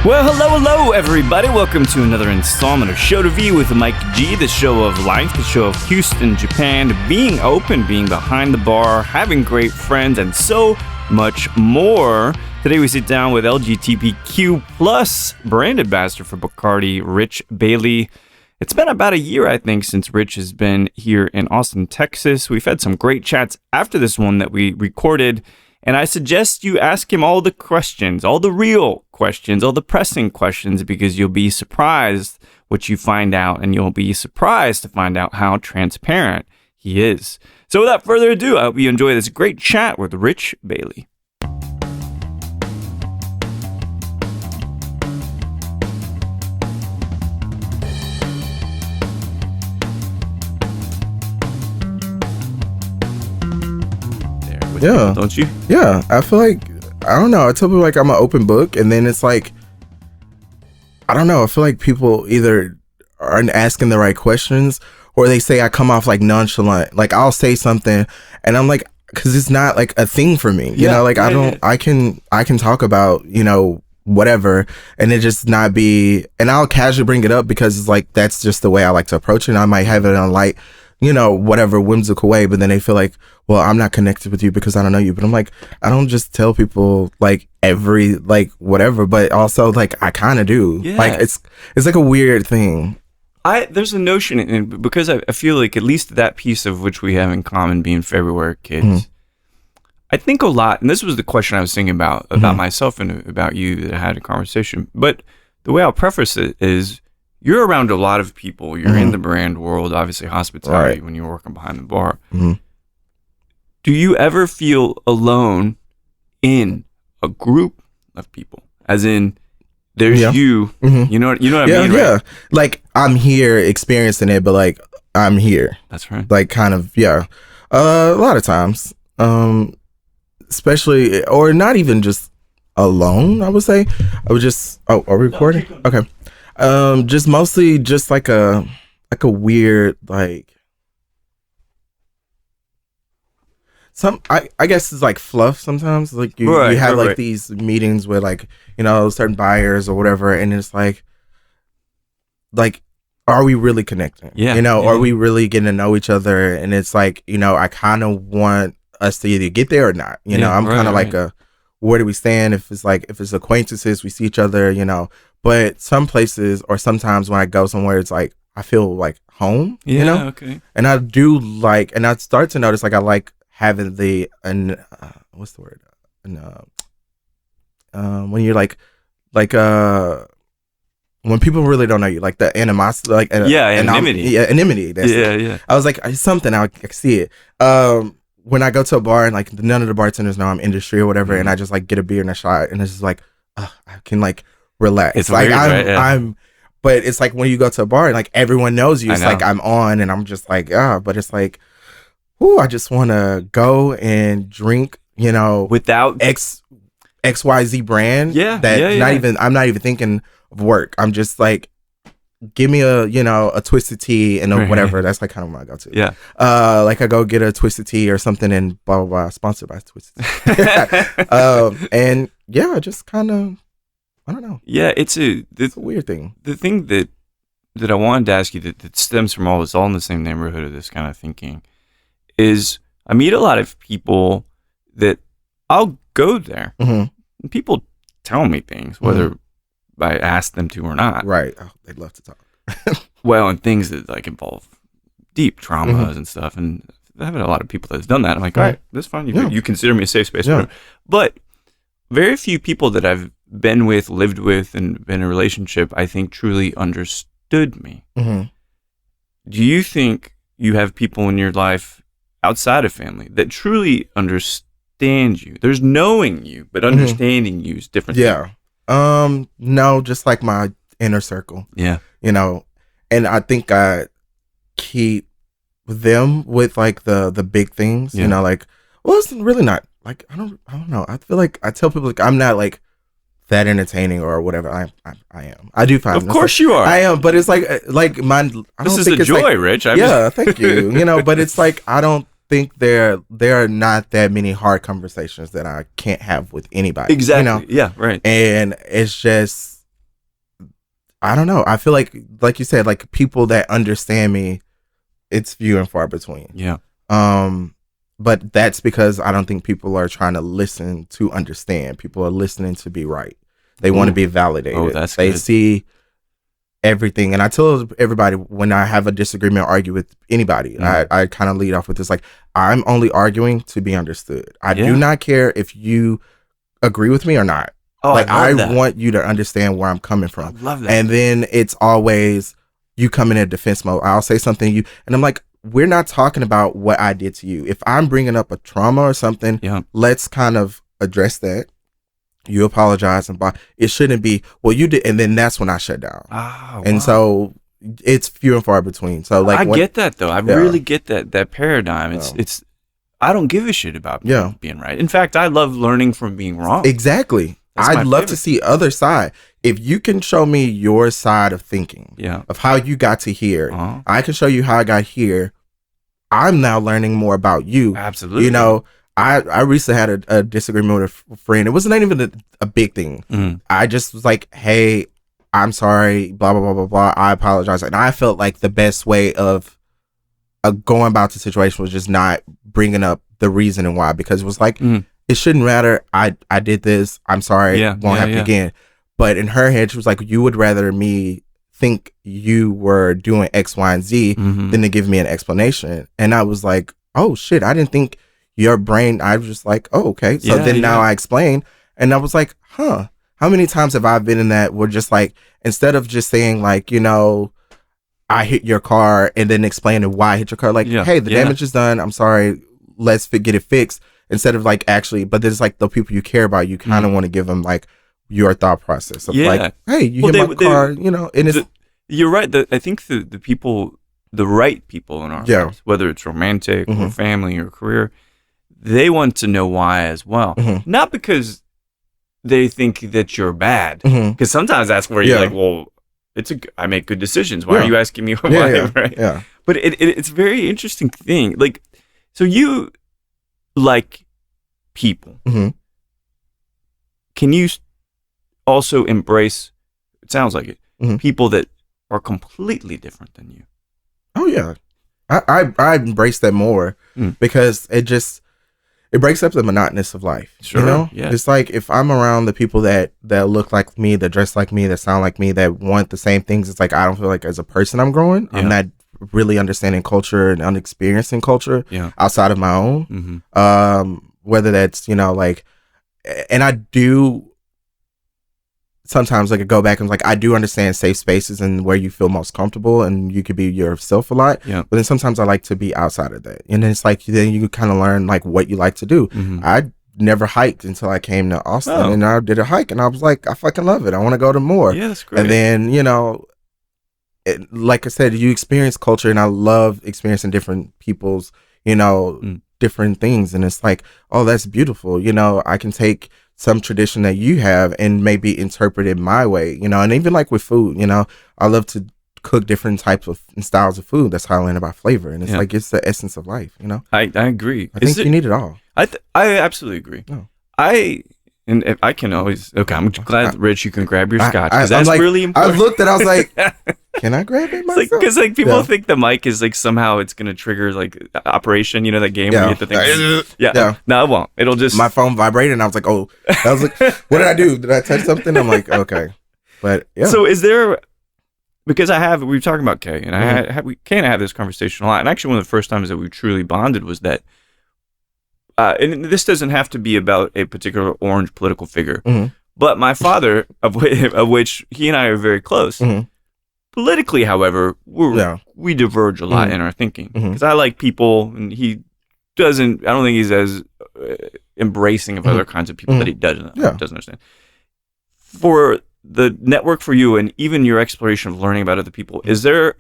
Well, hello, everybody. Welcome to another installment of Show to V with Mike G, the show of life, the show of Houston, Japan, being open, being behind the bar, having great friends, and so much more. Today we sit down with LGTBQ plus brand ambassador for Bacardi, Rich Bailey. It's been about a year, I think, since Rich has been here in Austin, Texas. We've had some great chats after this one that we recorded. And I suggest you ask him all the questions, all the real questions, all the pressing questions, because you'll be surprised what you find out, and you'll be surprised to find out how transparent he is. So without further ado, I hope you enjoy this great chat with Rich Bailey. Yeah. Don't you? Yeah. I feel like, I don't know. I tell people like I'm an open book, and then it's like, I don't know. I feel like people either aren't asking the right questions, or they say I come off like nonchalant. Like I'll say something and I'm like, cause it's not like a thing for me, you know, like I can talk about, you know, whatever, and it just not be, and I'll casually bring it up because it's like, that's just the way I like to approach it. And I might have it in a light, you know, whatever whimsical way, but then they feel like, well, I'm not connected with you because I don't know you. But I'm like, I don't just tell people like every, like whatever, but also like I kind of do. Yeah. Like it's like a weird thing. There's a notion, and because I feel like at least that piece of which we have in common being February kids, mm-hmm. I think a lot, and this was the question I was thinking about mm-hmm. myself and about you that I had a conversation. But the way I'll preface it is, you're around a lot of people. You're mm-hmm. in the brand world, obviously hospitality, right. when you're working behind the bar. Mm-hmm. Do you ever feel alone in a group of people? As in, there's you. Mm-hmm. You know what I mean, right? Yeah. Like I'm here experiencing it, but like I'm here. That's right. Like kind of, yeah. A lot of times, especially, or not even just alone. I would say. I would just. Oh, are we recording? Okay. Just mostly just like a weird, like I guess it's like fluff sometimes. Like you have like these meetings with like, you know, certain buyers or whatever, and it's like are we really connecting? Yeah. You know, are we really getting to know each other? And it's like, you know, I kind of want us to either get there or not. You know, I'm kind of like where do we stand? If it's acquaintances, we see each other, you know. But some places or sometimes when I go somewhere, it's like I feel like home, you know? Okay. And I do like, and I start to notice like I like having the, what's the word? When you're like, when people really don't know you, like the animosity, like anonymity. Anonymity. That's it. Yeah. I was like, it's something I can see it. When I go to a bar and like none of the bartenders know I'm industry or whatever, mm-hmm. and I just like get a beer and a shot, and it's just like, I can like relax. It's like weird, right? I'm, but it's like when you go to a bar and like everyone knows you, it's like I'm on and I'm just like, but it's like, I just want to go and drink, you know, without XYZ brand. I'm not even thinking of work. I'm just like, give me a twisted tea and whatever. That's like kind of what I go to. Yeah. Like I go get a twisted tea or something and blah, blah, blah, sponsored by Twisted Tea. And yeah, just kind of, I don't know. Yeah, it's a weird thing. The thing that I wanted to ask you that stems from all this, all in the same neighborhood of this kind of thinking, is I meet a lot of people that I'll go there. Mm-hmm. And people tell me things, whether mm-hmm. I ask them to or not. Right. Oh, they'd love to talk. Well, and things that like involve deep traumas mm-hmm. and stuff. And I have a lot of people that's done that. I'm like, all right, that's fine. You consider me a safe space. Yeah. But very few people that I've been with, lived with, and been in a relationship, I think truly understood me. Mm-hmm. Do you think you have people in your life outside of family that truly understand you? There's knowing you, but understanding mm-hmm. you is different. Yeah. No, just like my inner circle. Yeah. You know, and I think I keep them with like the big things, you know, like, well, it's really not like, I don't know. I feel like I tell people like I'm not like that entertaining or whatever. I am. I do find. Of course you are. I am, but it's like mine. This is a joy, Rich. Thank you. You know, but it's like I don't think there are not that many hard conversations that I can't have with anybody. Exactly. You know? Yeah. Right. And it's just, I don't know. I feel like you said, like people that understand me, it's few and far between. Yeah. But that's because I don't think people are trying to listen to understand. People are listening to be right. They want to be validated. Oh, that's they good. see everything. And I tell everybody when I have a disagreement or argue with anybody, I kind of lead off with this, like, I'm only arguing to be understood. I do not care if you agree with me or not. Oh, like, I want you to understand where I'm coming from. I love that. And then it's always you come in a defense mode. I'll say something to you, and I'm like, we're not talking about what I did to you. If I'm bringing up a trauma or something, let's kind of address that. You apologize, and it shouldn't be, well, you did, and then that's when I shut down. Oh, and so it's few and far between. So like, I get that though. I really get that paradigm. It's I don't give a shit about being right. In fact, I love learning from being wrong. Exactly. I'd love to see other side. If you can show me your side of thinking, of how you got to here, I can show you how I got here. I'm now learning more about you. Absolutely. You know, I recently had a disagreement with a friend. It wasn't even a big thing. I just was like, hey, I'm sorry, blah, blah, blah, blah, blah. I apologize. And I felt like the best way of going about the situation was just not bringing up the reason and why, because it was like, it shouldn't matter. I did this. I'm sorry. It won't happen again. But in her head, she was like, you would rather me think you were doing X, Y, and Z than to give me an explanation. And I was like, oh, shit. I didn't think your brain. I was just like, oh, okay. So now I explained. And I was like, huh. How many times have I been in that where just like, instead of just saying like, you know, I hit your car and then explaining why I hit your car. Like, hey, the damage is done. I'm sorry. Let's get it fixed. Instead of like actually, but there's like the people you care about, you kind of want to give them like your thought process of like, hey, you hit my car, you know, and it's. You're right. I think the people, the right people in our lives, whether it's romantic or family or career, they want to know why as well. Not because they think that you're bad. Because sometimes that's where you're like, well, I make good decisions. Why are you asking me why? Right? Yeah. But it's a very interesting thing. Like, so you like people. Can you also embrace, it sounds like it, people that are completely different than you? Oh yeah. I embrace that more because it breaks up the monotonous of life. Sure. You know? Yeah. It's like if I'm around the people that look like me, that dress like me, that sound like me, that want the same things, it's like I don't feel like as a person I'm growing. I'm not really understanding culture and unexperiencing culture outside of my own. Whether that's, you know, like, and I do sometimes like I go back and like I do understand safe spaces and where you feel most comfortable and you could be yourself a lot. But then sometimes I like to be outside of that. And then it's like then you kind of learn like what you like to do. I never hiked until I came to Austin and I did a hike and I was like, I fucking love it. I want to go to more. Yeah, that's great. And then, you know, like I said, you experience culture and I love experiencing different people's, you know, different things. And it's like, oh, that's beautiful. You know, I can take some tradition that you have and maybe interpret it my way, you know, and even like with food, you know, I love to cook different types of styles of food. That's how I learn about flavor. And it's like, it's the essence of life, you know? I agree. I think you need it all. I absolutely agree. Oh. And if I can always, I'm glad, Rich, you can grab your scotch because that's like, really important. I looked and I was like, can I grab it myself? Because like people think the mic is like somehow it's going to trigger like operation, you know, that game where you hit the thing. No, it won't. It'll just. My phone vibrated and I was like, oh, I was like, what did I do? Did I touch something? I'm like, okay. But yeah. So is there, because we were talking about Kay and Kay and I have this conversation a lot. And actually one of the first times that we truly bonded was that, and this doesn't have to be about a particular orange political figure, but my father, of which he and I are very close, politically, however, we diverge a lot in our thinking. Because I like people, and he doesn't. I don't think he's as embracing of other kinds of people that he doesn't understand. For the network for you and even your exploration of learning about other people, is there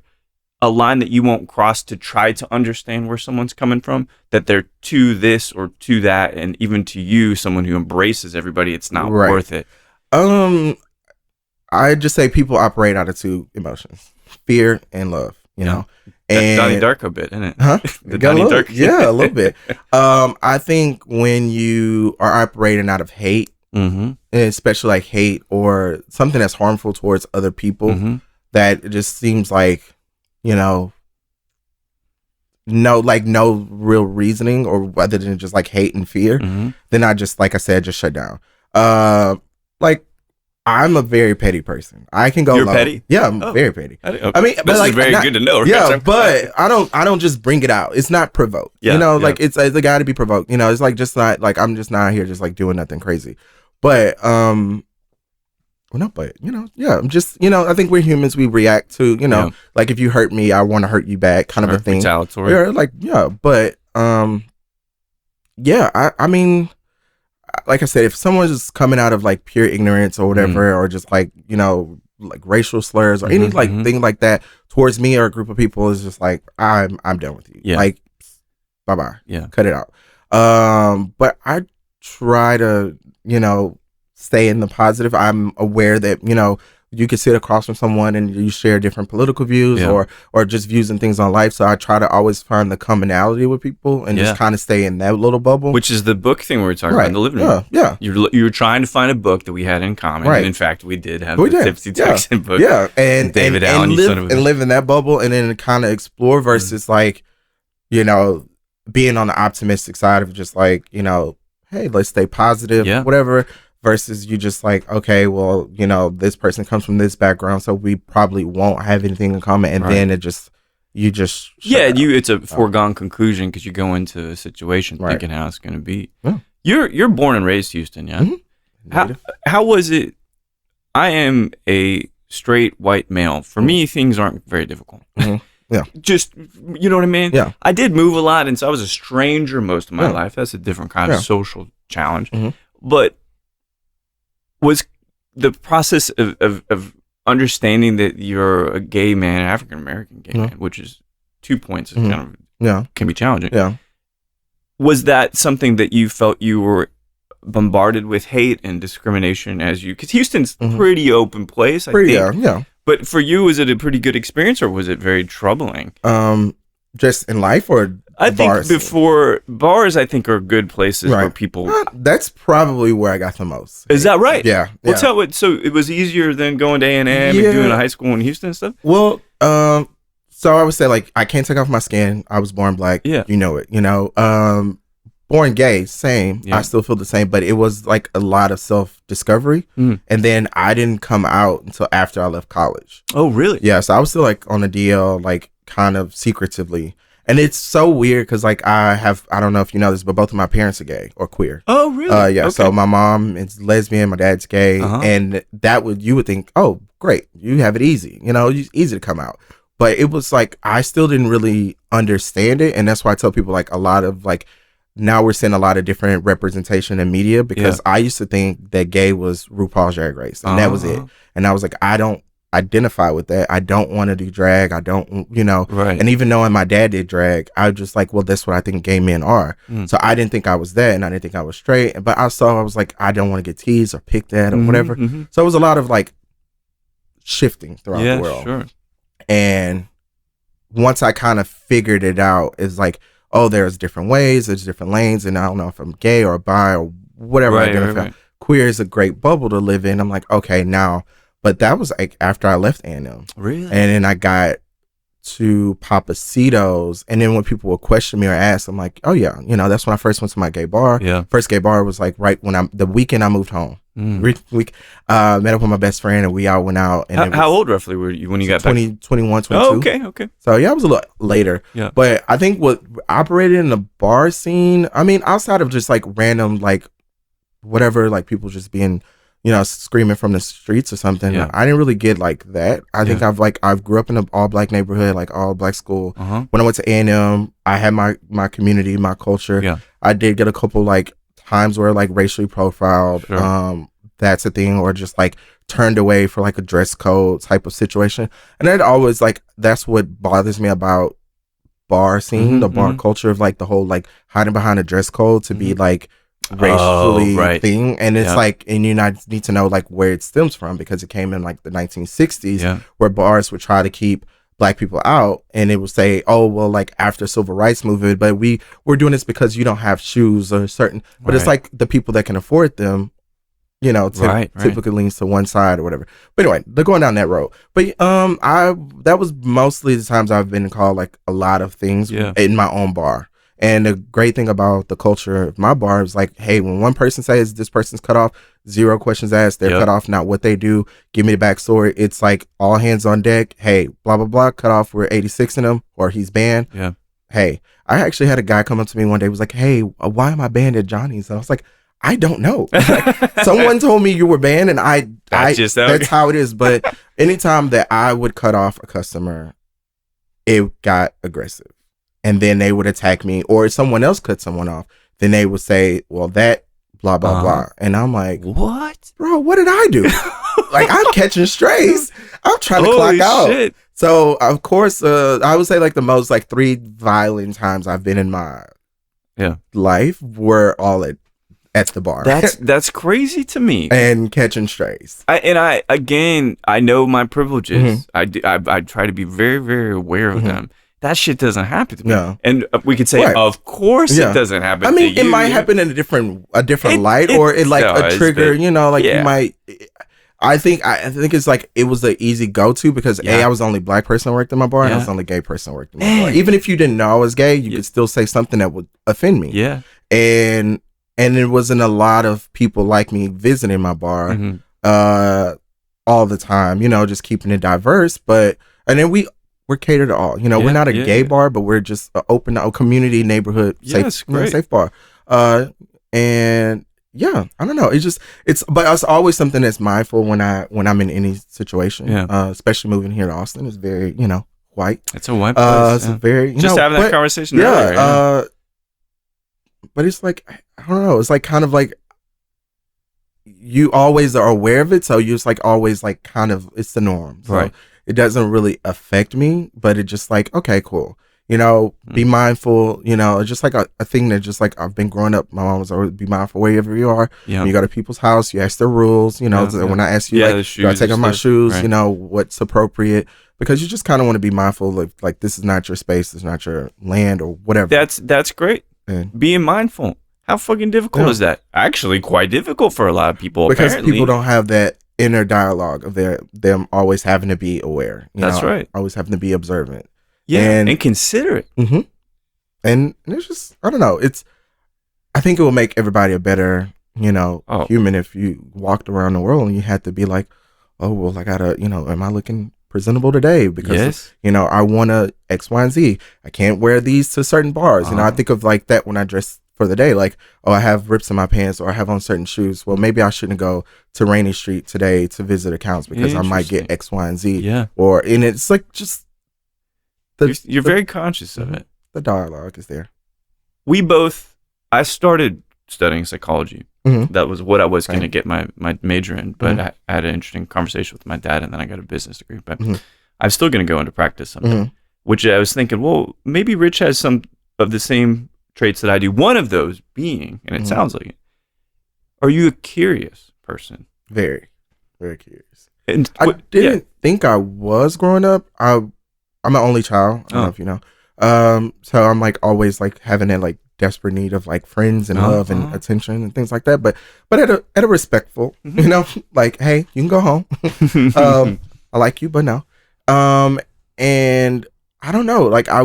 a line that you won't cross to try to understand where someone's coming from, that they're to this or to that, and even to you, someone who embraces everybody, it's not worth it? I just say people operate out of two emotions: fear and love. You know, and Donnie Darko bit, isn't it? Huh? The Donnie Darko. Yeah, a little bit. I think when you are operating out of hate, and especially like hate or something that's harmful towards other people, that it just seems like, you know, no real reasoning, or other than just like hate and fear, then I just, like I said, just shut down. Like, I'm a very petty person. I can go. You're low. petty? Yeah, I'm very petty. Okay. I mean, this is very good to know. Right? Yeah, but I don't just bring it out. It's not provoked. Yeah, you know, like it's got to be provoked. You know, it's like just not like I'm just not here just like doing nothing crazy. But well, no, but you know, yeah, I'm just, you know, I think we're humans. We react to, you know, like if you hurt me, I want to hurt you back, kind of a thing. Retaliatory. Yeah, like but yeah, I mean, like I said, if someone's just coming out of like pure ignorance or whatever, or just like, you know, like racial slurs or any like thing like that towards me or a group of people, is just like, I'm done with you. Yeah. Like, bye bye. Yeah. Cut it out. But I try to, you know, stay in the positive. I'm aware that, you know, you can sit across from someone and you share different political views or just views and things on life. So I try to always find the commonality with people and just kind of stay in that little bubble. Which is the book thing we were talking about in the living room. Yeah. You were trying to find a book that we had in common. Right. And in fact, we did have the Tipsy Texan book. Yeah. And David Allen, live in that bubble and then kind of explore versus like, you know, being on the optimistic side of just like, you know, hey, let's stay positive, whatever. Versus you just like, okay, well, you know, this person comes from this background, so we probably won't have anything in common, and then it's a foregone conclusion because you go into a situation thinking how it's going to be. Yeah. You're born and raised Houston, yeah. How was it? I am a straight white male. For me, things aren't very difficult. Yeah, just, you know what I mean. Yeah, I did move a lot, and so I was a stranger most of my life. That's a different kind of social challenge, but. Was the process of understanding that you're a gay man, African American gay man, which is 2 points, kind of can be challenging. Yeah, was that something that you felt you were bombarded with hate and discrimination because Houston's a pretty open place, I think. Yeah. But for you, was it a pretty good experience or was it very troubling? Just in life or I think before bars, I think are good places where people. That's probably where I got the most. Is that right? Yeah. Well, tell what. So it was easier than going to A&M and doing a high school in Houston and stuff. Well, so I would say like I can't take off my skin. I was born black. Yeah, you know it. You know, born gay, same. I still feel the same, but it was like a lot of self-discovery, and then I didn't come out until after I left college. Oh, really? Yeah. So I was still like on the DL, like kind of secretively. And it's so weird because, like, I don't know if you know this, but both of my parents are gay or queer. Oh, really? Yeah. Okay. So my mom is lesbian, my dad's gay. And you would think, oh, great, you have it easy. You know, it's easy to come out. But it was like, I still didn't really understand it. And that's why I tell people, like, a lot of, like, now we're seeing a lot of different representation in media because I used to think that gay was RuPaul's Drag Race. And that was it. And I was like, I don't identify with that. I don't want to do drag. I don't, you know. Right. And even knowing my dad did drag, I was just like, well, that's what I think gay men are. So I didn't think I was that, and I didn't think I was straight. But I was like, I don't want to get teased or picked at or whatever. So it was a lot of like shifting throughout the world. Sure. And once I kind of figured it out, it's like, oh, there's different ways, there's different lanes, and I don't know if I'm gay or bi or whatever I identify. Right. Queer is a great bubble to live in. I'm like, okay, now. But that was like after I left A&M. Really? And then I got to Papacitos. And then when people would question me or ask, I'm like, oh, yeah. You know, that's when I first went to my gay bar. Yeah. First gay bar was like right when the weekend I moved home. Met up with my best friend and we all went out. And how old roughly were you when you got 20, back? 21, 22. Oh, okay. So yeah, it was a lot later. Yeah. But I think what operated in the bar scene, I mean, outside of just like random, like whatever, like people just being, you know, screaming from the streets or something. Yeah. I didn't really get like that. I think I've grew up in an all black neighborhood, like all black school. When I went to A&M, I had my community, my culture. Yeah. I did get a couple like times where like racially profiled. Sure. that's a thing, or just like turned away for like a dress code type of situation. And that always like, that's what bothers me about bar scene, the bar culture of like the whole like hiding behind a dress code to be like racially thing. And it's like, and you need to know like where it stems from, because it came in like the 1960s where bars would try to keep Black people out, and it would say, oh well, like after civil rights movement, but we're doing this because you don't have shoes or certain, but it's like the people that can afford them, you know, typically leans to one side or whatever. But anyway, they're going down that road. But that was mostly the times I've been called like a lot of things in my own bar. And the great thing about the culture of my bar is like, hey, when one person says this person's cut off, 0 questions asked, they're cut off, not what they do. Give me the backstory. It's like all hands on deck. Hey, blah, blah, blah, cut off. We're 86 in him, or he's banned. Yeah. Hey, I actually had a guy come up to me one day, was like, hey, why am I banned at Johnny's? And I was like, I don't know. Someone told me you were banned, and that's how it is. But anytime that I would cut off a customer, it got aggressive. And then they would attack me, or if someone else cut someone off, then they would say, well, that blah, blah, blah. And I'm like, what? Bro, what did I do? Like, I'm catching strays. I'm trying to clock out. Shit. So, of course, I would say like the most like 3 violent times I've been in my life were all at the bar. That's crazy to me. And catching strays. I know my privileges. I try to be very, very aware of them. That shit doesn't happen to me. No. And we could say, of course it doesn't happen to you. I mean, it might happen in a different light, or it like a trigger, you know, like you might. I think it's like, it was the easy go-to because I was the only Black person who worked in my bar, and I was the only gay person who worked in my bar. Even if you didn't know I was gay, you could still say something that would offend me. Yeah. And it wasn't a lot of people like me visiting my bar all the time, you know, just keeping it diverse. And then we're catered to all, you know, we're not a gay bar, but we're just an open, community, neighborhood, safe bar. And I don't know. But it's always something that's mindful when I'm in any situation, especially moving here to Austin. It's very, you know, white. It's a white place. It's very, just having that conversation. But it's like, I don't know. It's like kind of like you always are aware of it. So you're just like always like kind of, it's the norm. So it doesn't really affect me, but it just like, okay, cool. You know, be mindful, you know, it's just like a thing that just like I've been growing up. My mom was always be mindful wherever you are. Yeah. When you go to people's house, you ask their rules, you know, when I ask you, like, do I take off my shoes, you know, what's appropriate? Because you just kind of want to be mindful of like, this is not your space, it's not your land or whatever. That's great. Being mindful. How fucking difficult is that? Actually, quite difficult for a lot of people. Because people don't have that inner dialogue of them always having to be aware. That's right. Always having to be observant. Yeah, and considerate. And it's just, I don't know. I think it will make everybody a better, you know, human if you walked around the world and you had to be like, oh, well, I gotta, you know, am I looking presentable today? Because, you know, I want to X, Y, and Z. I can't wear these to certain bars. You know, I think of like that when I dress for the day, like, oh, I have rips in my pants, or I have on certain shoes. Well, maybe I shouldn't go to Rainy Street today to visit accounts because I might get X, Y, and Z. Yeah. And it's like just you're very conscious of it. The dialogue is there. I started studying psychology. That was what I was going to get my major in, but I had an interesting conversation with my dad, and then I got a business degree. But I'm still going to go into practice someday, which I was thinking, well, maybe Rich has some of the same traits that I do. One of those being, and it sounds like it, are you a curious person? Very, very curious. And I didn't think I was growing up. I'm an only child. I don't know if you know. So I'm like always like having that like desperate need of like friends and love and attention and things like that. But at a respectful, you know, like, hey, you can go home. I like you, but no. And I don't know. Like when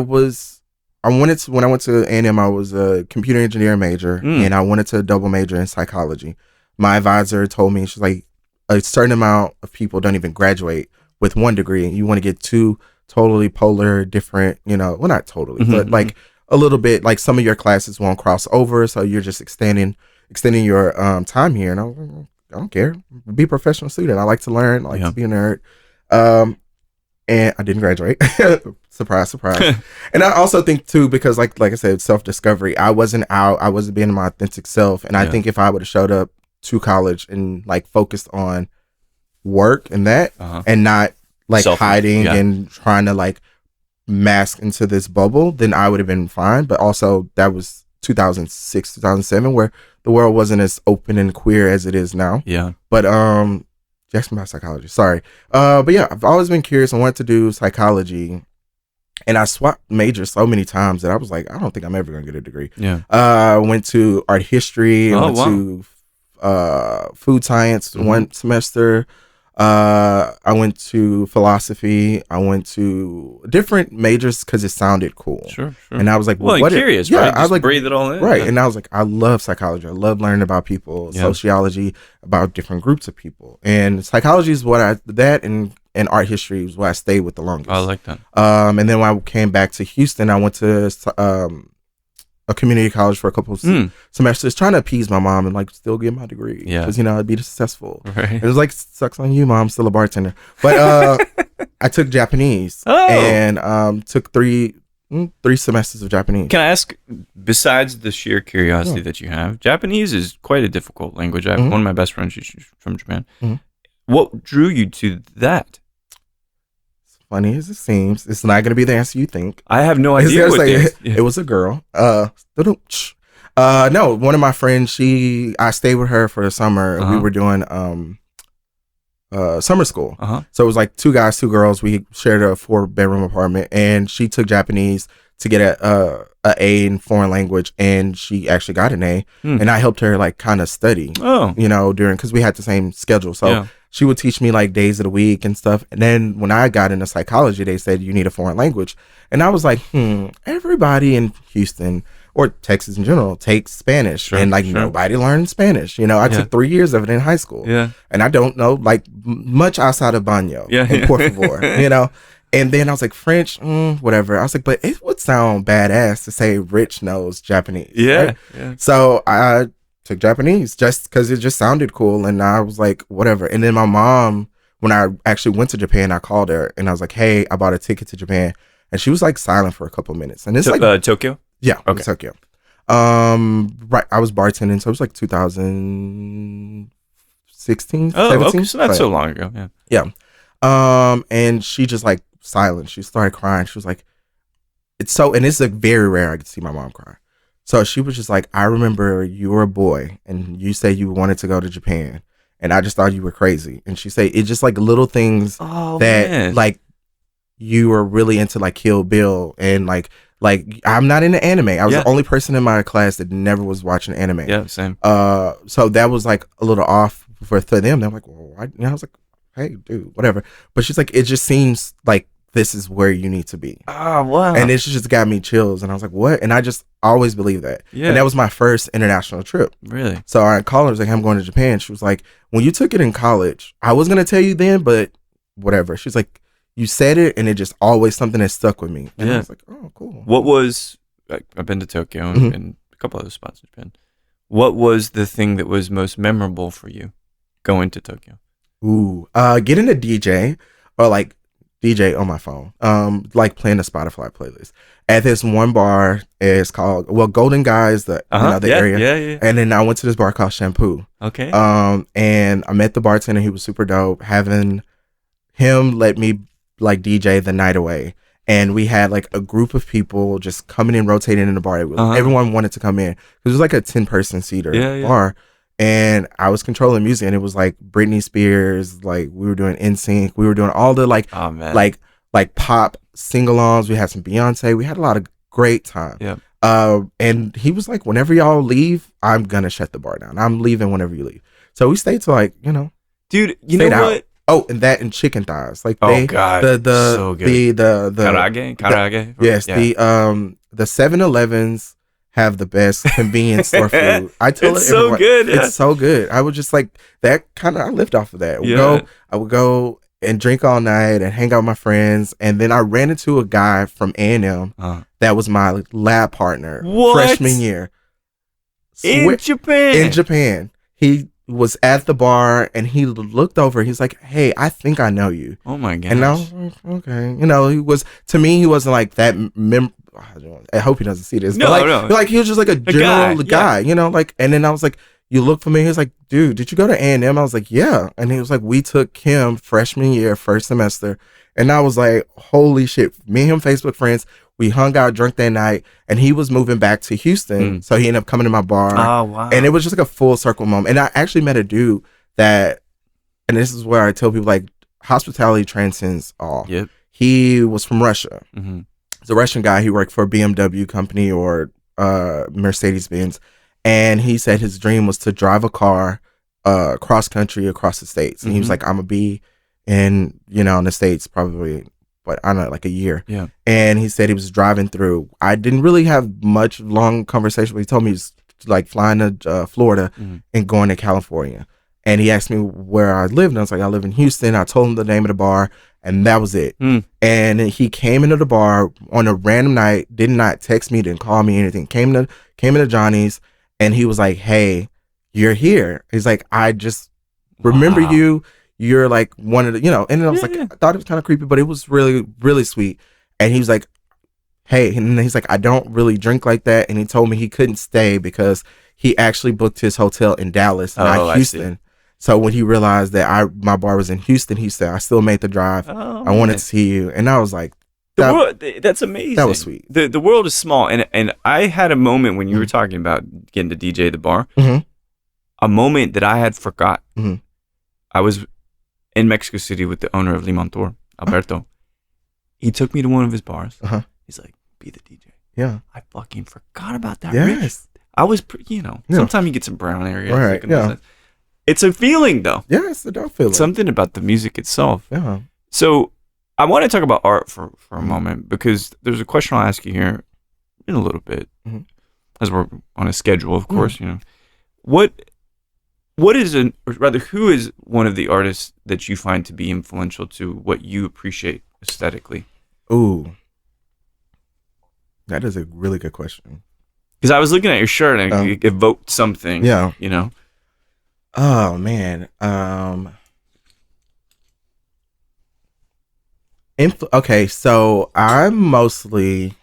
I went to A&M, I was a computer engineering major, and I wanted to double major in psychology. My advisor told me, she's like, a certain amount of people don't even graduate with one degree, and you want to get 2 totally polar different, you know, well, not totally, but like a little bit, like some of your classes won't cross over, so you're just extending your time here. And I don't care. Be a professional student. I like to learn. I like to be a nerd. And I didn't graduate. Surprise, surprise. And I also think too, because like I said, self-discovery, I wasn't being my authentic self. And I think if I would have showed up to college and like focused on work and that, Uh-huh. and not like hiding yeah. and trying to like mask into this bubble, then I would have been fine. But also that was 2006, 2007, where the world wasn't as open and queer as it is now. Yeah. But you asked me about psychology. Sorry. But yeah, I've always been curious. I wanted to do psychology, and I swapped majors so many times that I was like, I don't think I'm ever gonna get a degree. Yeah. Went to art history. Oh, went wow. to food science one semester. I went to philosophy. I went to different majors because it sounded cool. Sure. And I was like, well, what you're curious, yeah, right? I was like, breathe it all in. right. Yeah. And I was like, I love psychology. I love learning about people, sociology, about different groups of people. And psychology is what and art history is what I stayed with the longest. I like that. And then when I came back to Houston, I went to a community college for a couple of semesters, trying to appease my mom and like still get my degree. Yeah. Because, I'd be successful. Right. It was like, sucks on you, mom. I'm still a bartender. But I took Japanese and took three semesters of Japanese. Can I ask, besides the sheer curiosity that you have, Japanese is quite a difficult language. I have one of my best friends she's from Japan. What drew you to that? Funny as it seems, it's not going to be the answer you think. I have no idea what it was a girl. No, one of my friends, I stayed with her for the summer, and we were doing summer school. So it was like 2 guys, 2 girls. We shared a 4-bedroom apartment, and she took Japanese to get a A in foreign language, and she actually got an A. And I helped her like kind of study. Because we had the same schedule. So she would teach me like days of the week and stuff. And then when I got into psychology, they said you need a foreign language. And I was like, everybody in Houston or Texas in general takes Spanish. Nobody learned Spanish. I took 3 years of it in high school. And I don't know like much outside of baño and por favor, And then I was like, French, whatever. I was like, but it would sound badass to say Rich knows Japanese. Right? So I took Japanese just because it just sounded cool. And I was like, whatever. And then my mom, when I actually went to Japan, I called her and I was like, hey, I bought a ticket to Japan. And she was like silent for a couple of minutes. And it's Tokyo? Yeah, okay. Tokyo. Right. I was bartending. So it was like 2016, 17. Okay, so not so long ago. Yeah. And she just like silent. She started crying. She was like, it's like very rare I could see my mom cry. So she was just like, I remember you were a boy and you said you wanted to go to Japan, and I just thought you were crazy. And she said it's just like little things like you were really into like Kill Bill, and like I'm not into anime. I was the only person in my class that never was watching anime. Yeah, same. So that was like a little off for them. They're like, well, why? I was like, hey, dude, whatever. But she's like, it just seems like this is where you need to be. Oh, wow. And it just got me chills. And I was like, what? And I just always believed that. Yeah. And that was my first international trip. Really? So I called her, I was like, I'm going to Japan. She was like, when you took it in college, I was going to tell you then, but whatever. She's like, you said it, and it just always something that stuck with me. And I was like, oh, cool. What was, I've been to Tokyo and a couple other spots in Japan. What was the thing that was most memorable for you going to Tokyo? Ooh, getting a DJ or like DJ on my phone, like playing a Spotify playlist at this one bar. It's called Golden Guy is the area. Yeah. And then I went to this bar called Shampoo. Okay. And I met the bartender. He was super dope. Having him let me like DJ the night away, and we had like a group of people just coming in, rotating in the bar. Everyone wanted to come in. It was like a 10-person seater bar. And I was controlling music, and it was like Britney Spears, like we were doing NSYNC, we were doing all the like pop sing-alongs. We had some Beyonce. We had a lot of great time. Yeah. And he was like, whenever y'all leave, I'm gonna shut the bar down. I'm leaving whenever you leave. So we stayed till like, dude, you know what? Out. Oh, and that and chicken thighs. Like God, so good. The Karage. Yes, the 7-Elevens have the best convenience store food. I tell it's so good. It's so good. I was just like that kind of. I lived off of that. I would go and drink all night and hang out with my friends, and then I ran into a guy from A&M that was my lab partner freshman year in Japan. In Japan, he was at the bar and he looked over. He's like, "Hey, I think I know you." Oh my gosh. And I was like, okay, he was, to me, he wasn't like that. I hope he doesn't see this. No. Like he was just like a general guy, and then I was like, you look familiar. He was like, dude, did you go to A&M? I was like, yeah. And he was like, we took him freshman year, first semester. And I was like, holy shit. Me and him Facebook friends. We hung out, drank that night, and he was moving back to Houston. So he ended up coming to my bar. Oh, wow. And it was just like a full circle moment. And I actually met a dude that, and this is where I tell people, like, hospitality transcends all. Yep. He was from Russia. Mm-hmm. He's a Russian guy. He worked for a BMW company or Mercedes-Benz. And he said his dream was to drive a car cross country across the States. And he was like, I'm going to be in the States probably, but I don't know, like a year. Yeah. And he said he was driving through. I didn't really have much long conversation, but he told me he's like flying to Florida and going to California. And he asked me where I lived. And I was like, I live in Houston. I told him the name of the bar, and that was it. And he came into the bar on a random night, did not text me, didn't call me, anything. Came into Johnny's, and he was like, hey, you're here. He's like, I just remember you. You're like one of the, and I was I thought it was kind of creepy, but it was really, really sweet. And he was like, hey, and he's like, I don't really drink like that. And he told me he couldn't stay because he actually booked his hotel in Dallas, not Houston. So when he realized that my bar was in Houston, he said, I still made the drive. I wanted to see you. And I was like, that's amazing. That was sweet. The world is small. And I had a moment when you were talking about getting to DJ the bar, a moment that I had forgot. I was in Mexico City with the owner of Limontor, Alberto. He took me to one of his bars. He's like, be the DJ. Yeah. I fucking forgot about that. Yes. I was, sometimes you get some brown areas. Right. Yeah. It's a feeling, though. Yeah, it's a dope feeling. Something about the music itself. Yeah. So I want to talk about art for a moment, because there's a question I'll ask you here in a little bit, as we're on a schedule, of course. What is or rather, who is one of the artists that you find to be influential to what you appreciate aesthetically? Ooh, that is a really good question. Because I was looking at your shirt and it evoked something. Yeah. Oh man. Okay, so I'm mostly.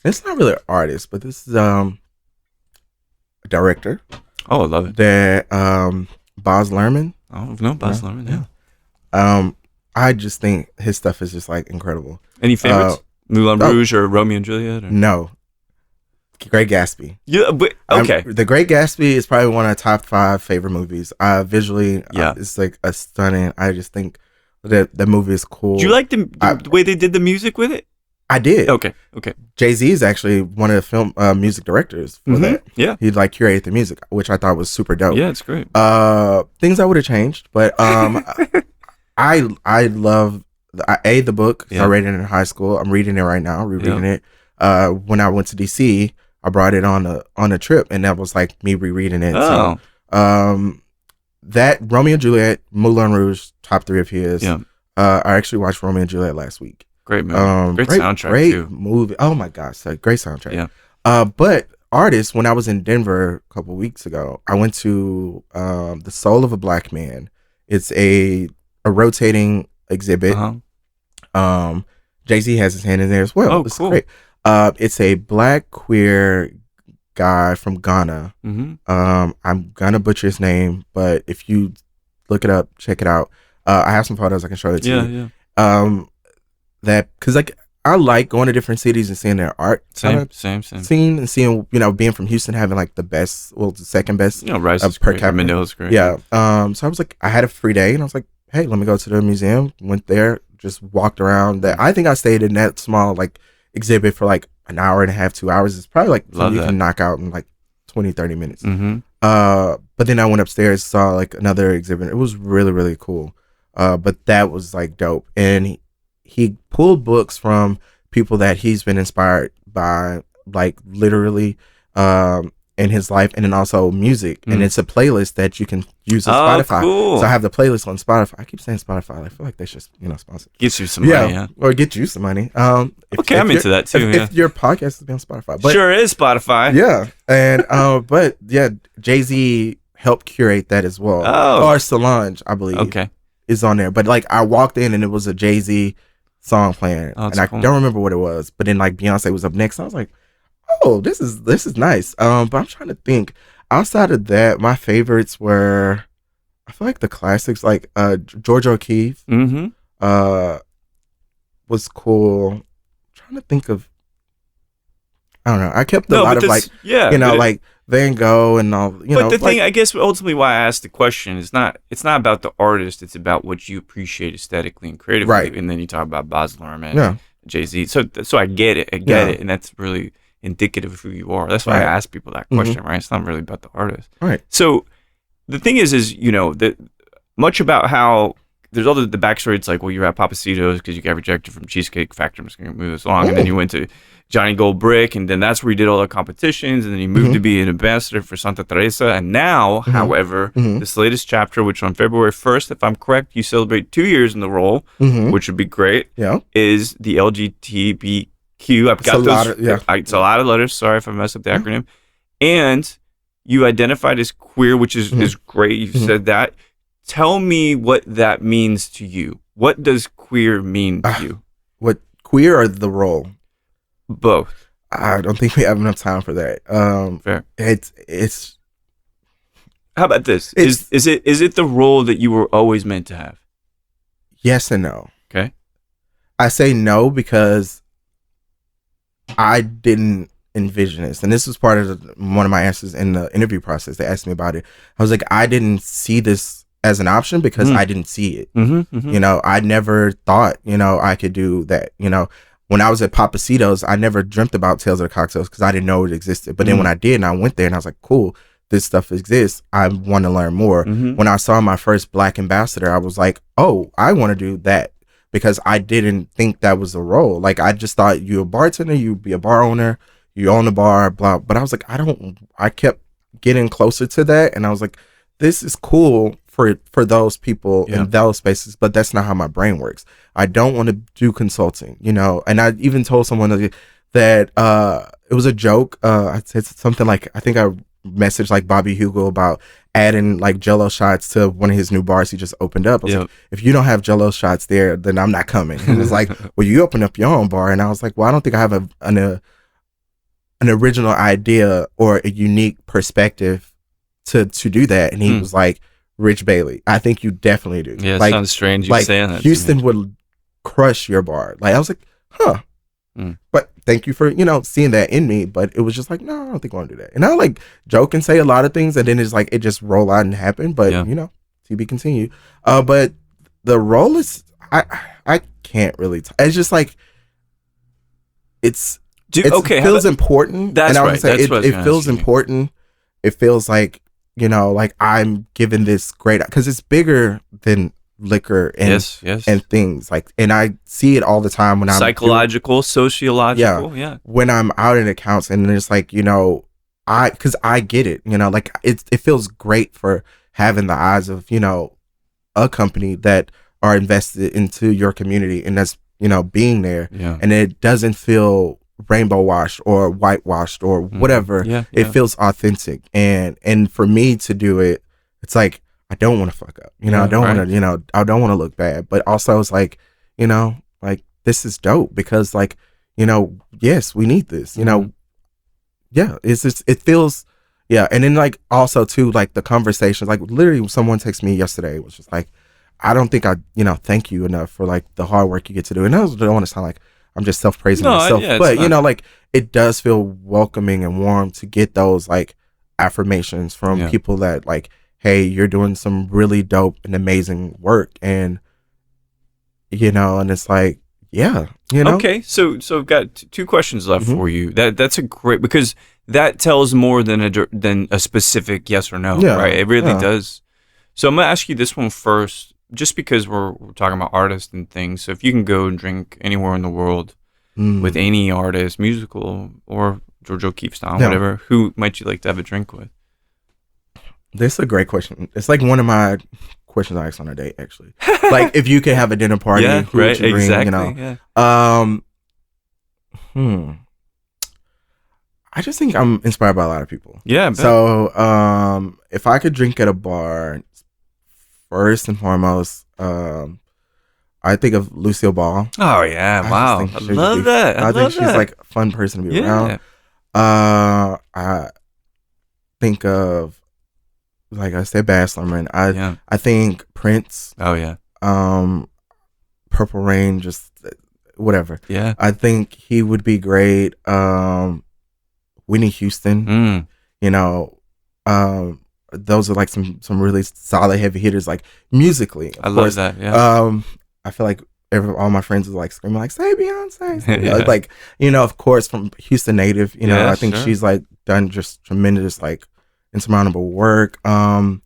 It's not really an artist, but this is a director. Oh, I love it. That Baz Luhrmann. Oh no, Baz Luhrmann. Yeah. I just think his stuff is just like incredible. Any favorites? Moulin Rouge or Romeo and Juliet? Or? No. Great Gatsby. Yeah, but okay. The Great Gatsby is probably one of the top 5 favorite movies. Visually, it's like a stunning. I just think that the movie is cool. Do you like the way they did the music with it? I did. Okay. Jay-Z is actually one of the film music music for that. Yeah. He like curated the music, which I thought was super dope. Yeah, it's great. Things I would have changed, but I love the book. I read it in high school. I'm reading it right now, rereading it. When I went to DC, I brought it on a trip, and that was like me rereading it. Oh. So, that Romeo and Juliet, Moulin Rouge, top 3 of his. Yeah. I actually watched Romeo and Juliet last week. Great movie. Great soundtrack great too. Movie. Oh my gosh, great soundtrack. Yeah. But artists, when I was in Denver a couple weeks ago, I went to The Soul of a Black Man. It's a rotating exhibit. Jay-Z has his hand in there as well. Oh, it's cool. Great. It's a black queer guy from Ghana. I'm gonna butcher his name, but if you look it up, check it out. I have some photos I can show it to you. Yeah. That because like I like going to different cities and seeing their art. Same. Scene and seeing being from Houston having like the second best. Rice is per great. capita. Mandela's great. Yeah. So I was like, I had a free day and I was like, hey, let me go to the museum. Went there, just walked around. I think I stayed in that small like exhibit for like an hour and a half, 2 hours. It's probably like something you can knock out in like 20, 30 minutes. But then I went upstairs, saw like another exhibit. It was really, really cool. But that was like dope. And he pulled books from people that he's been inspired by, like literally in his life, and then also music. And it's a playlist that you can use on Spotify. Cool. So I have the playlist on Spotify. I keep saying Spotify. I feel like they should sponsor. Get you some money, yeah. Or get you some money. I'm into that too. If your podcast is on Spotify. But, sure is Spotify. Yeah. And but yeah, Jay-Z helped curate that as well. Or Solange, I believe. Okay. Is on there. But like I walked in and it was a Jay-Z song playing. And I don't remember what it was. But then like Beyonce was up next. I was like, oh, this is nice. But I'm trying to think. outside of that, my favorites were, I feel like the classics, like George O'Keeffe was cool. I'm trying to think of, I don't know. I kept a lot of like, like Van Gogh and all. But the thing, I guess, ultimately, why I asked the question is it's not about the artist. It's about what you appreciate aesthetically and creatively. Right. And then you talk about Baz Luhrmann, and Jay-Z. So I get it. I get it, and that's really indicative of who you are. That's why I ask people that question. Right. It's not really about the artist. Right. So the thing is that much about how. There's all the backstory. It's like, well, you're at Papacitos because you got rejected from Cheesecake Factory. I'm just going to move this along. And then you went to Johnny Gold Brick, and then that's where you did all the competitions. And then you moved to be an ambassador for Santa Teresa. And now, however, this latest chapter, which on February 1st, if I'm correct, you celebrate 2 years in the role, which would be great, is the LGTBQ. I've got those. It's a lot of letters. Sorry if I messed up the acronym. And you identified as queer, which is great. You said that. Tell me what that means to you. What does queer mean to you? What queer or the role? Both. I don't think we have enough time for that. Fair. It's. How about this? Is it the role that you were always meant to have? Yes and no. Okay. I say no because I didn't envision this, and this was part of one of my answers in the interview process. They asked me about it. I was like, I didn't see this as an option because I didn't see it. I never thought, I could do that. When I was at Papacitos, I never dreamt about Tales of the Cocktails because I didn't know it existed. But then when I did, and I went there and I was like, cool, this stuff exists. I want to learn more. When I saw my first Black ambassador, I was like, oh, I want to do that because I didn't think that was a role. Like, I just thought you're a bartender, you'd be a bar owner, you own a bar, blah. But I was like, I kept getting closer to that. And I was like, this is cool for those people in those spaces, but that's not how my brain works. I don't want to do consulting, and I even told someone that it was a joke. I said something like, I think I messaged like Bobby Hugo about adding like Jello shots to one of his new bars he just opened up. I was like, if you don't have Jello shots there, then I'm not coming. And it's like, well, you open up your own bar. And I was like, well, I don't think I have an original idea or a unique perspective to do that. And he was like, Rich Bailey, I think you definitely do. Yeah, it sounds strange you saying that. Houston would crush your bar. Like, I was like, huh. But thank you for, seeing that in me. But it was just like, no, I don't think I want to do that. And I like joke and say a lot of things, and then it's like, it just roll out and happen. But, to be continued. But the role is, I can't really, it's just like, it feels important. That's and I would right. say it feels important. It feels like, like I'm given this great, because it's bigger than liquor and and things like, and I see it all the time when I'm psychological, sociological, when I'm out in accounts, and it's like, because I get it, like it feels great for having the eyes of a company that are invested into your community, and that's being there, and it doesn't feel rainbow washed or whitewashed or whatever. It feels authentic, and for me to do it, it's like, I don't want to fuck up, I don't want to, I don't want to look bad, but also it's like, like, this is dope because, like, yes, we need this, it's just, it feels, and then like also too, like the conversations, like literally someone texted me yesterday, it was just like, I don't think I thank you enough for like the hard work you get to do, and I don't want to sound like I'm just self-praising myself, but like, it does feel welcoming and warm to get those like affirmations from people that like, hey, you're doing some really dope and amazing work, and and it's like, okay, so I've got two questions left for you. That's a great, because that tells more than a specific yes or no, right? It really does. So I'm gonna ask you this one first, just because we're talking about artists and things. So if you can go and drink anywhere in the world with any artist, musical or George O'Keeffe style, whatever, who might you like to have a drink with? This is a great question. It's like one of my questions I ask on a date, actually. Like, if you could have a dinner party, who would you bring? Exactly. I just think I'm inspired by a lot of people. Yeah. So, if I could drink at a bar, first and foremost, I think of Lucille Ball. Oh yeah! Wow, I love that. I think she's like a fun person to be around. think of, like I said, Baz Luhrmann. I think Prince. Oh yeah. Purple Rain, just whatever. Yeah. I think he would be great. Whitney Houston. You know, those are like some really solid heavy hitters, like musically. I love that. Yeah. I feel like all my friends are like screaming like, "Say Beyonce!" Say Beyonce. Like, you know, of course, from Houston native. You know, I think she's like done just tremendous, like insurmountable work. I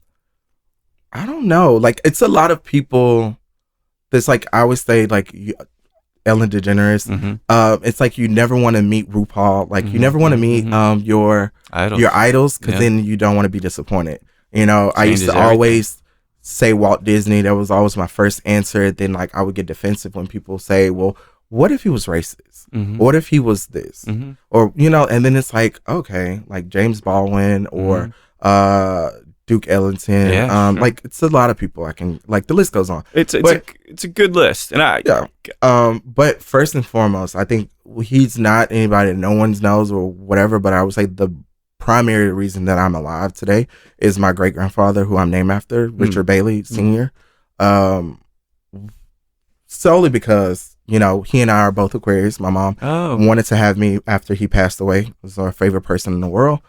don't know. Like, it's a lot of people. There's like, I always say, like, Ellen DeGeneres. It's like you never want to meet RuPaul. Like, you never want to meet your idols, because then you don't want to be disappointed. You know, I used to always say Walt Disney. That was always my first answer. Then, like, I would get defensive when people say, well, what if he was racist? What if he was this? Or, you know, and then it's like, okay, like James Baldwin or Duke Ellington. Like, it's a lot of people I can, like, the list goes on. It's a good list. And but first and foremost, I think he's not anybody that no one knows or whatever, but I would say the primary reason that I'm alive today is my great grandfather, who I'm named after, Richard Bailey Sr. Solely because, you know, he and I are both Aquarius. My mom wanted to have me after he passed away. He was our favorite person in the world.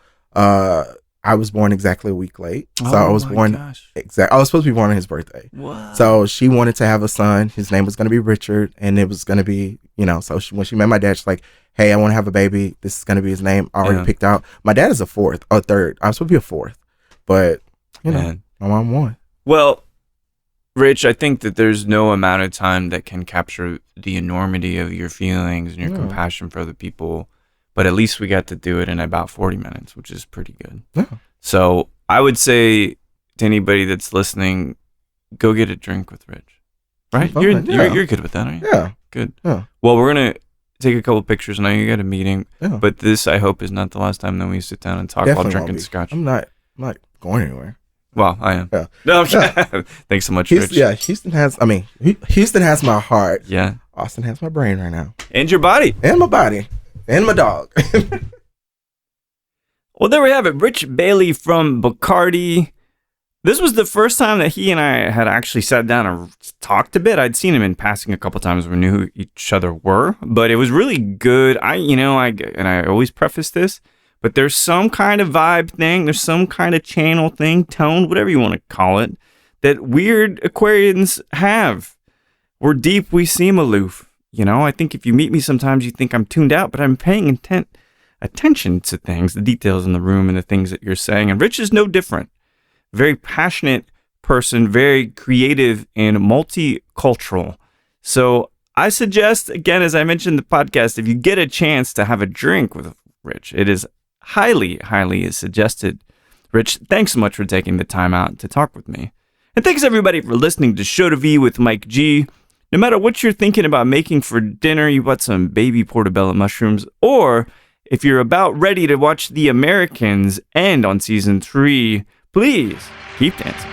I was born exactly a week late. So I was born I was supposed to be born on his birthday. What? So she wanted to have a son. His name was going to be Richard, and it was going to be, you know, so when she met my dad, she's like, hey, I want to have a baby. This is going to be his name. I already picked out. My dad is a third. I was supposed to be a fourth, but, you know, my mom won. Well, Rich, I think that there's no amount of time that can capture the enormity of your feelings and your compassion for other people. But at least we got to do it in about 40 minutes, which is pretty good. Yeah. So I would say to anybody that's listening, go get a drink with Rich. Right? You're good with that, aren't you? Yeah. Good. Yeah. Well, we're going to take a couple pictures. I know you got a meeting, but this, I hope, is not the last time that we sit down and talk while drinking scotch. I'm not going anywhere. Well, I am. Yeah. No, okay. Thanks so much, Rich. Yeah, Houston has my heart. Yeah. Austin has my brain right now. And your body. And my body. And my dog. Well, there we have it. Rich Bailey from Bacardi. This was the first time that he and I had actually sat down and talked a bit. I'd seen him in passing a couple times. We knew who each other were, but it was really good. I always preface this, but there's some kind of vibe thing. There's some kind of channel thing, tone, whatever you want to call it, that weird Aquarians have. We're deep. We seem aloof. You know, I think if you meet me sometimes, you think I'm tuned out, but I'm paying attention to things, the details in the room and the things that you're saying. And Rich is no different. Very passionate person, very creative and multicultural. So I suggest, again, as I mentioned in the podcast, if you get a chance to have a drink with Rich, it is highly, highly suggested. Rich, thanks so much for taking the time out to talk with me. And thanks everybody for listening to Show to V with Mike G. No matter what you're thinking about making for dinner, you bought some baby portobello mushrooms, or if you're about ready to watch The Americans end on season 3, please keep dancing.